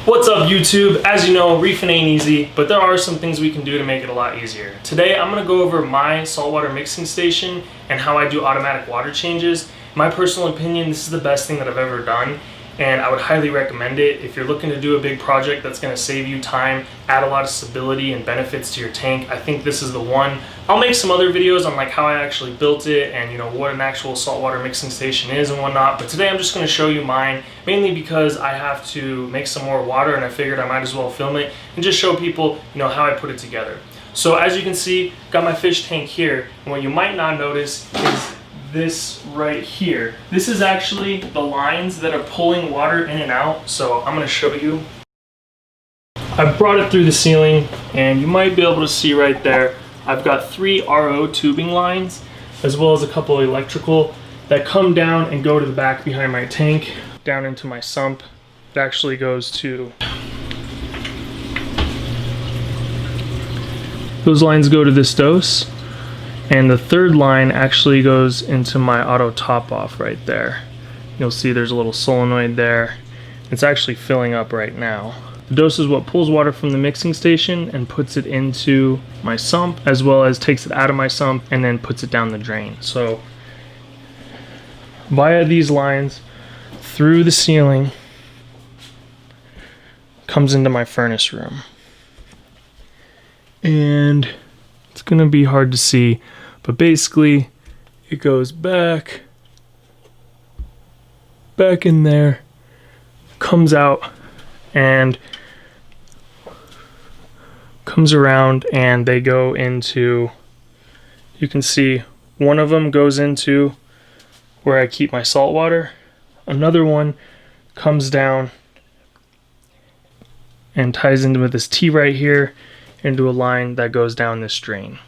What's up YouTube? As you know, reefing ain't easy, but there are some things we can do to make it a lot easier. Today I'm going to go over my saltwater mixing station and how I do automatic water changes. In my personal opinion, this is the best thing that I've ever done, and I would highly recommend it. If you're looking to do a big project that's going to save you time, add a lot of stability and benefits to your tank, I think this is the one. I'll make some other videos on like how I actually built it and what an actual saltwater mixing station is and whatnot, but today I'm just going to show you mine, mainly because I have to make some more water and I figured I might as well film it and just show people how I put it together. So as you can see, got my fish tank here, and what you might not notice is this right here. This is actually the lines that are pulling water in and out, so I'm going to show you. I brought it through the ceiling and you might be able to see right there I've got 3 RO tubing lines as well as a couple of electrical that come down and go to the back behind my tank down into my sump. It actually goes to, those lines go to this dose, and the third line actually goes into my auto top off right there. You'll see there's a little solenoid there. It's actually filling up right now. The dose is what pulls water from the mixing station and puts it into my sump, as well as takes it out of my sump and then puts it down the drain. So via these lines through the ceiling comes into my furnace room. And it's gonna be hard to see, but basically it goes back in there, comes out and comes around, and they go into, you can see one of them goes into where I keep my salt water, another one comes down and ties into this T right here into a line that goes down this drain.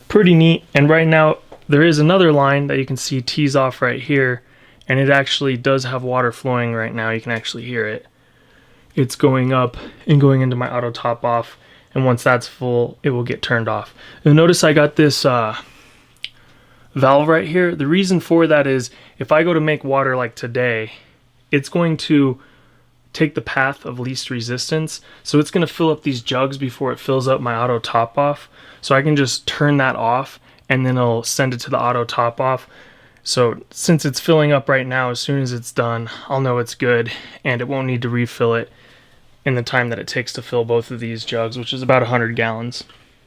Pretty neat. And right now there is another line that you can see tees off right here, and it actually does have water flowing right now. You can actually hear it. It's going up and going into my auto top off, and once that's full it will get turned off. You'll notice I got this valve right here. The reason for that is if I go to make water like today, it's going to take the path of least resistance, so it's going to fill up these jugs before it fills up my auto top off, so I can just turn that off and then it'll send it to the auto top off. So since it's filling up right now, as soon as it's done, I'll know it's good and it won't need to refill it in the time that it takes to fill both of these jugs, which is about 100 gallons.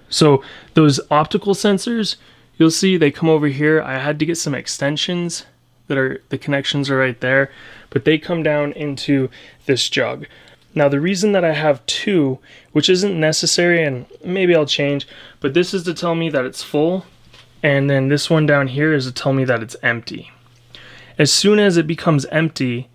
So those optical sensors, you'll see they come over here. I had to get some extensions that are, the connections are right there, but they come down into this jug. Now the reason that I have 2, which isn't necessary and maybe I'll change, but this is to tell me that it's full, and then this one down here is to tell me that it's empty. As soon as it becomes empty,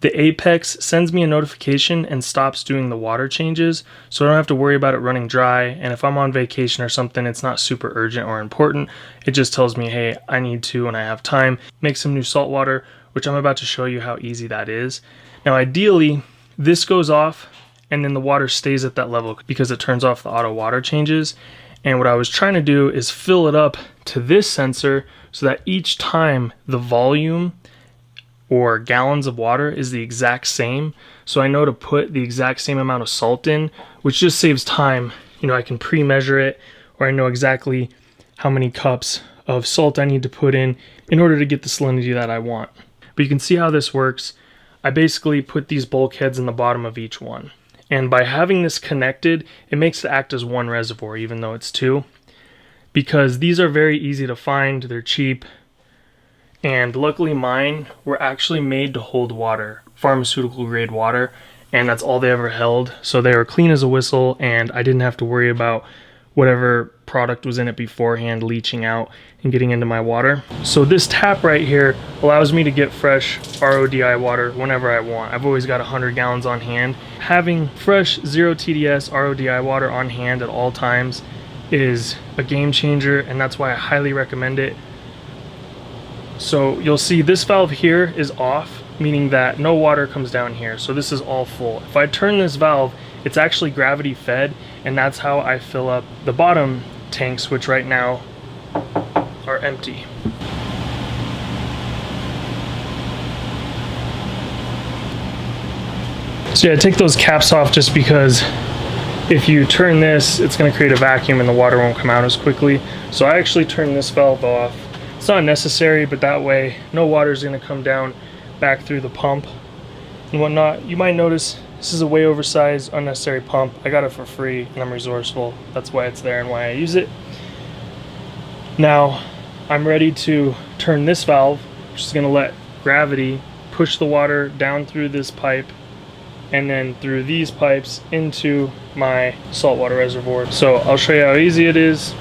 the Apex sends me a notification and stops doing the water changes, so I don't have to worry about it running dry, and if I'm on vacation or something, it's not super urgent or important. It just tells me, hey, I need to, when I have time, make some new salt water, which I'm about to show you how easy that is. Now ideally, this goes off and then the water stays at that level because it turns off the auto water changes. And what I was trying to do is fill it up to this sensor so that each time the volume or gallons of water is the exact same. So I know to put the exact same amount of salt in, which just saves time. I can pre-measure it, or I know exactly how many cups of salt I need to put in order to get the salinity that I want. But you can see how this works. I basically put these bulkheads in the bottom of each one. And by having this connected, it makes it act as one reservoir, even though it's 2. Because these are very easy to find, they're cheap. And luckily mine were actually made to hold water, pharmaceutical grade water, and that's all they ever held. So they were clean as a whistle, and I didn't have to worry about whatever product was in it beforehand leaching out and getting into my water. So this tap right here allows me to get fresh RODI water whenever I want. I've always got 100 gallons on hand. Having fresh 0 TDS RODI water on hand at all times is a game changer, and that's why I highly recommend it. So you'll see this valve here is off, meaning that no water comes down here. So this is all full. If I turn this valve, it's actually gravity fed, and that's how I fill up the bottom tanks, which right now are empty. So yeah, take those caps off just because if you turn this, it's going to create a vacuum and the water won't come out as quickly. So I actually turn this valve off. It's not necessary, but that way no water is going to come down back through the pump and whatnot. You might notice this is a way oversized, unnecessary pump. I got it for free and I'm resourceful. That's why it's there and why I use it. Now I'm ready to turn this valve, which is going to let gravity push the water down through this pipe and then through these pipes into my saltwater reservoir. So I'll show you how easy it is.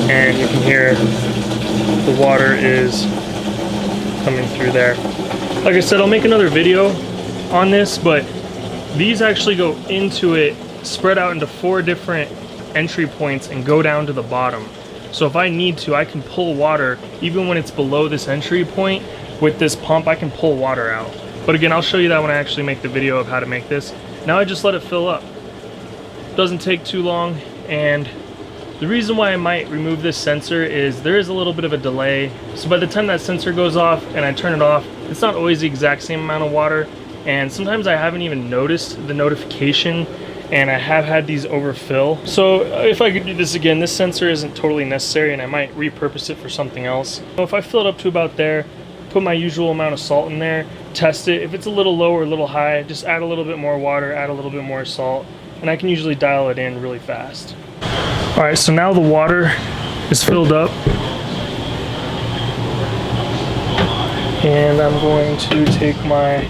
And you can hear the water is coming through there. Like I said, I'll make another video on this, but these actually go into it, spread out into 4 different entry points and go down to the bottom. So if I need to, I can pull water even when it's below this entry point. With this pump, I can pull water out. But again, I'll show you that when I actually make the video of how to make this. Now I just let it fill up. Doesn't take too long, and the reason why I might remove this sensor is there is a little bit of a delay. So by the time that sensor goes off and I turn it off, it's not always the exact same amount of water, and sometimes I haven't even noticed the notification, and I have had these overfill. So if I could do this again, this sensor isn't totally necessary and I might repurpose it for something else. So if I fill it up to about there, put my usual amount of salt in there, test it. If it's a little low or a little high, just add a little bit more water, add a little bit more salt, and I can usually dial it in really fast. All right, so now the water is filled up, and I'm going to take my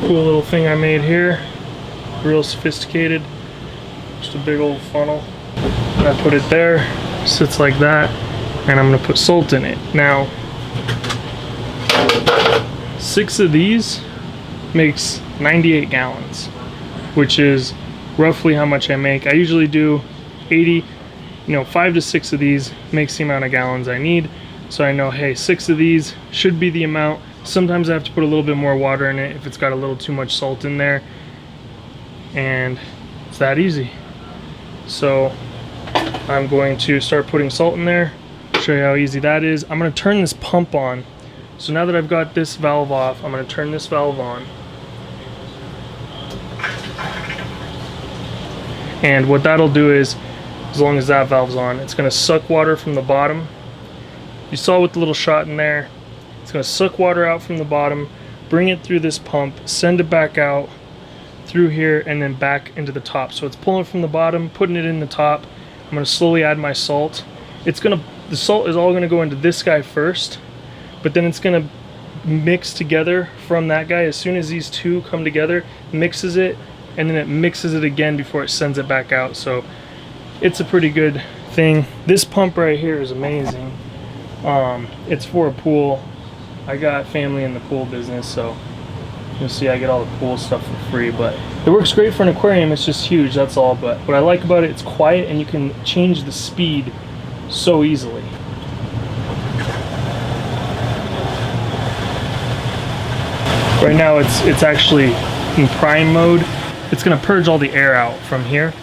cool little thing I made here, real sophisticated, just a big old funnel, and I put it there, sits like that, and I'm gonna put salt in it. Now, 6 of these makes 98 gallons, which is roughly how much I make. I usually do 80, 5 to 6 of these makes the amount of gallons I need. So I know, hey, 6 of these should be the amount. Sometimes I have to put a little bit more water in it if it's got a little too much salt in there. And it's that easy. So I'm going to start putting salt in there, show you how easy that is. I'm going to turn this pump on. So now that I've got this valve off, I'm going to turn this valve on. And what that'll do is, as long as that valve's on, it's going to suck water from the bottom. You saw with the little shot in there, it's going to suck water out from the bottom, bring it through this pump, send it back out through here, and then back into the top. So it's pulling from the bottom, putting it in the top. I'm going to slowly add my salt. The salt is all going to go into this guy first, but then it's going to mix together from that guy. As soon as these two come together, mixes it, and then it mixes it again before it sends it back out. So it's a pretty good thing. This pump right here is amazing. It's for a pool. I got family in the pool business, so you'll see I get all the pool stuff for free, but it works great for an aquarium. It's just huge, that's all. But what I like about it, it's quiet and you can change the speed so easily. Right now it's actually in prime mode. It's going to purge all the air out from here.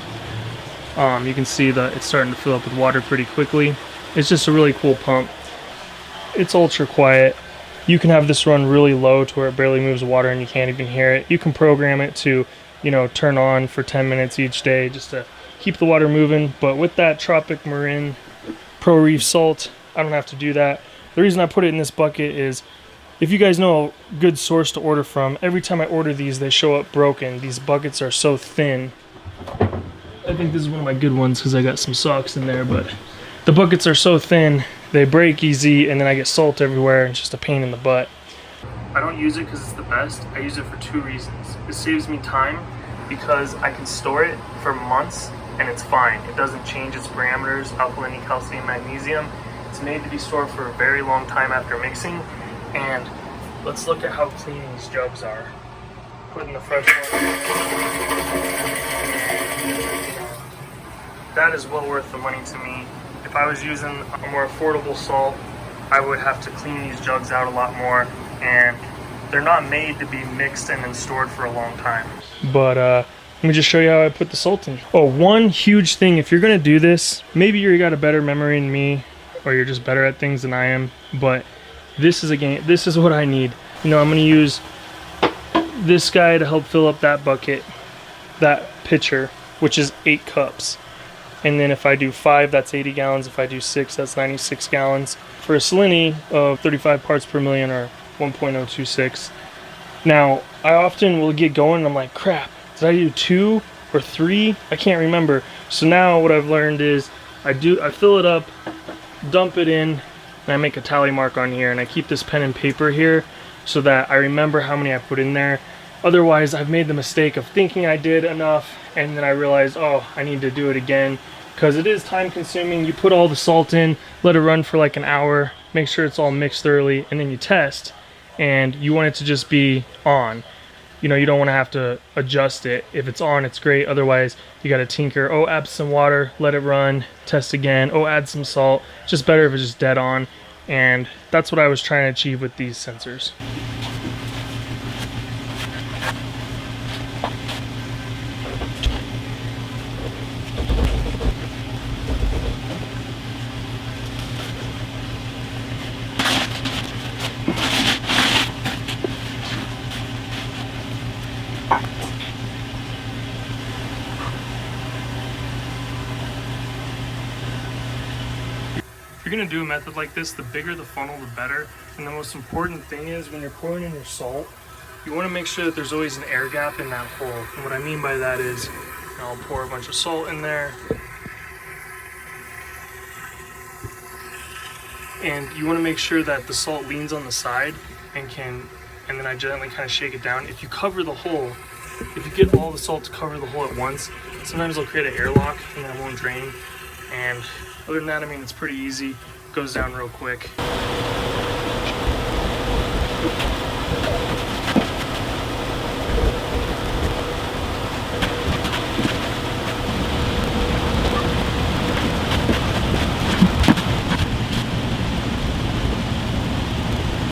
You can see that it's starting to fill up with water pretty quickly. It's just a really cool pump. It's ultra quiet. You can have this run really low to where it barely moves water and you can't even hear it. You can program it to, turn on for 10 minutes each day just to keep the water moving. But with that Tropic Marin Pro Reef salt, I don't have to do that. The reason I put it in this bucket is, if you guys know a good source to order from, every time I order these, they show up broken. These buckets are so thin. I think this is one of my good ones because I got some socks in there, but the buckets are so thin, they break easy, and then I get salt everywhere. It's just a pain in the butt. I don't use it because it's the best. I use it for 2 reasons. It saves me time because I can store it for months and it's fine. It doesn't change its parameters, alkalinity, calcium, magnesium. It's made to be stored for a very long time after mixing. And let's look at how clean these jugs are. Put in the fresh one. That is well worth the money to me. If I was using a more affordable salt, I would have to clean these jugs out a lot more, and they're not made to be mixed and then stored for a long time. But let me just show you how I put the salt in. Oh, one huge thing, if you're gonna do this, maybe you got a better memory than me, or you're just better at things than I am, but this is what I need. I'm going to use this guy to help fill up that bucket, that pitcher, which is 8 cups. And then if I do 5, that's 80 gallons. If I do 6, that's 96 gallons. For a salinity of 35 parts per million, or 1.026. Now, I often will get going and I'm like, crap, did I do 2 or 3? I can't remember. So now what I've learned is I fill it up, dump it in, and I make a tally mark on here, and I keep this pen and paper here so that I remember how many I put in there. Otherwise, I've made the mistake of thinking I did enough, and then I realized, oh, I need to do it again, because it is time consuming. You put all the salt in, let it run for like an hour, make sure it's all mixed thoroughly, and then you test, and you want it to just be on. You know, you don't want to have to adjust it. If it's on, it's great. Otherwise, you got to tinker. Oh, add some water, let it run, test again. Oh, add some salt. It's just better if it's just dead on. And that's what I was trying to achieve with these sensors. If you're going to do a method like this, the bigger the funnel, the better. And the most important thing is when you're pouring in your salt, you want to make sure that there's always an air gap in that hole. And what I mean by that is, I'll pour a bunch of salt in there. And you want to make sure that the salt leans on the side and then I gently kind of shake it down. If you cover the hole, if you get all the salt to cover the hole at once, sometimes it'll create an airlock and then it won't drain. And other than that, I mean, it's pretty easy. It goes down real quick.